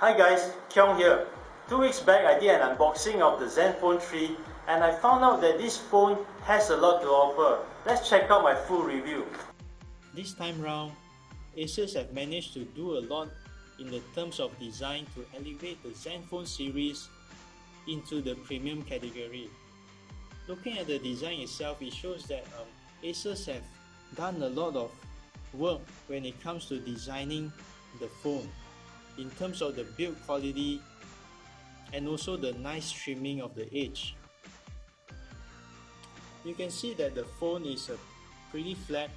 Hi guys, Keong here. 2 weeks back I did an unboxing of the ZenFone 3 and I found out that this phone has a lot to offer. Let's check out my full review. This time round, ASUS have managed to do a lot in the terms of design to elevate the ZenFone series into the premium category. Looking at the design itself, it shows that ASUS have done a lot of work when it comes to designing the phone in terms of the build quality and also the nice trimming of the edge. You can see that the phone is pretty flat,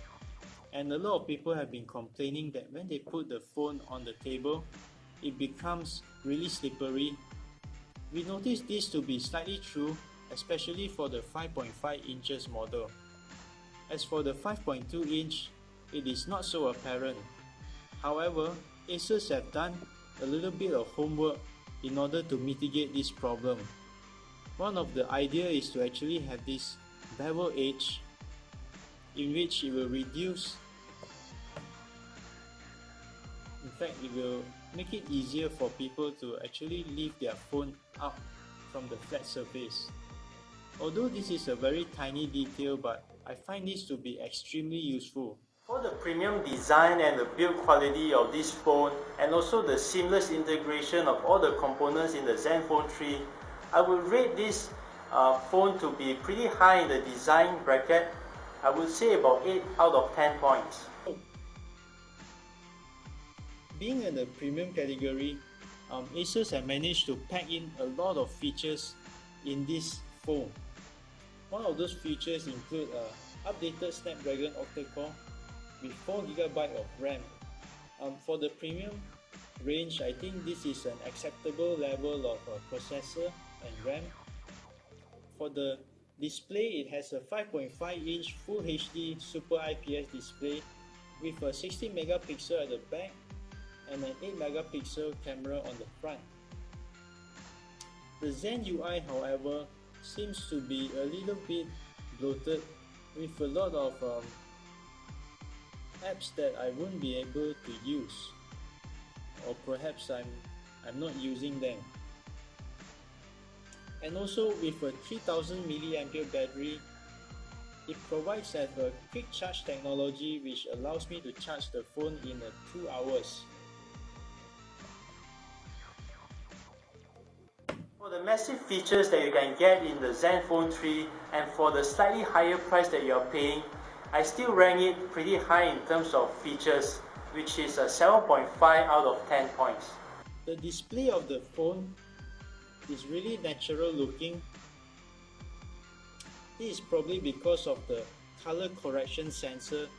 and a lot of people have been complaining that when they put the phone on the table, it becomes really slippery. We noticed this to be slightly true, especially for the 5.5 inches model. As for the 5.2 inch, it is not so apparent. However, ASUS have done a little bit of homework in order to mitigate this problem. One of the idea is to actually have this bevel edge in which it will reduce. In fact, it will make it easier for people to actually lift their phone up from the flat surface. Although this is a very tiny detail, but I find this to be extremely useful. For the premium design and the build quality of this phone and also the seamless integration of all the components in the ZenFone 3, I would rate this phone to be pretty high in the design bracket. I would say about 8 out of 10 points. Being in the premium category, ASUS have managed to pack in a lot of features in this phone. One of those features include updated Snapdragon octa-core with 4GB of RAM. For the premium range, I think this is an acceptable level of processor and RAM. For the display, it has a 5.5-inch Full HD Super IPS display with a 60 megapixel at the back and an 8 megapixel camera on the front. The Zen UI, however, seems to be a little bit bloated with a lot of apps that I won't be able to use, or perhaps I'm not using them. And also with a 3000 mAh battery, it provides a quick charge technology which allows me to charge the phone in 2 hours. For the massive features that you can get in the ZenFone 3 and for the slightly higher price that you are paying, I still rank it pretty high in terms of features, which is a 7.5 out of 10 points. The display of the phone is really natural looking. This is probably because of the color correction sensor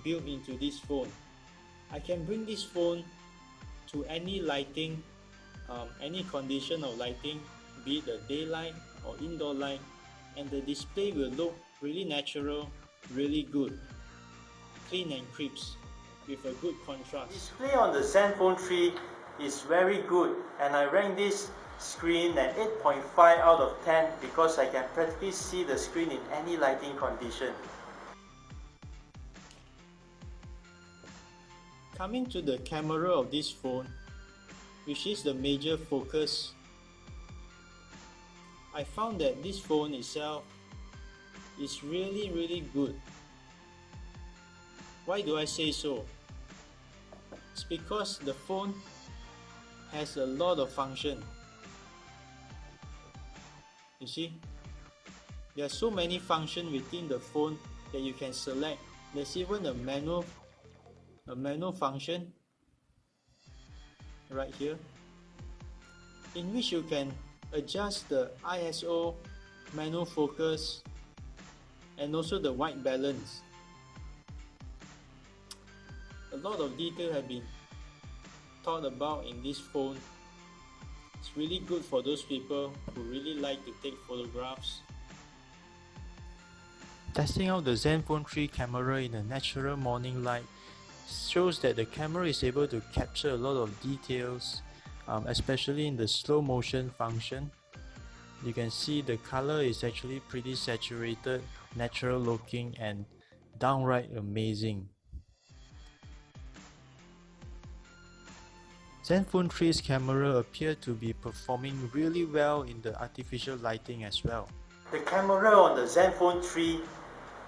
built into this phone. I can bring this phone to any lighting, any condition of lighting, be it the daylight or indoor light, and the display will look really natural, really good, clean and crisp with a good contrast. Display on the ZenFone 3 is very good, and I rank this screen at 8.5 out of 10 because I can practically see the screen in any lighting condition. Coming to the camera of this phone, which is the major focus, I found that this phone itself is really good. Why do I say so? It's because the phone has a lot of function. You see, there are so many functions within the phone that you can select. There's even a manual function right here, in which you can adjust the ISO, manual focus, and also the white balance. A lot of detail have been thought about in this phone. It's really good for those people who really like to take photographs. Testing out the ZenFone 3 camera in a natural morning light shows that the camera is able to capture a lot of details, especially in the slow motion function. You can see the color is actually pretty saturated, natural looking, and downright amazing. ZenFone 3's camera appear to be performing really well in the artificial lighting as well. The camera on the ZenFone 3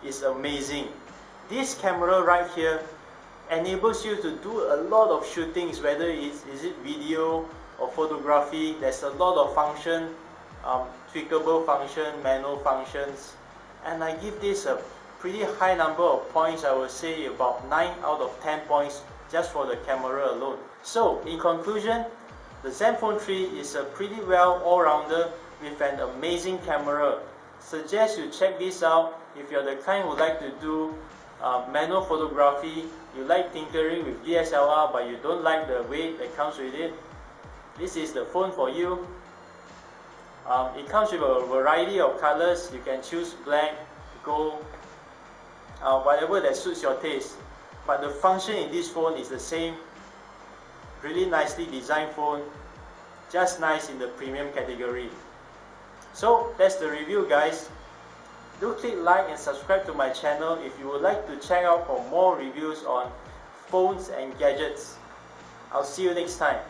is amazing. This camera right here enables you to do a lot of shootings, whether is it video or photography. There's a lot of function, tweakable function, manual functions, and I give this a pretty high number of points. I would say about 9 out of 10 points just for the camera alone. So in conclusion, the ZenFone 3 is a pretty well all-rounder with an amazing camera. Suggest you check this out if you're the kind who would like to do manual photography, you like tinkering with DSLR but you don't like the weight that comes with it. This is the phone for you. It comes with a variety of colors. You can choose black, gold, whatever that suits your taste. But the function in this phone is the same. Really nicely designed phone, just nice in the premium category. So that's the review, guys. Do click like and subscribe to my channel if you would like to check out for more reviews on phones and gadgets. I'll see you next time.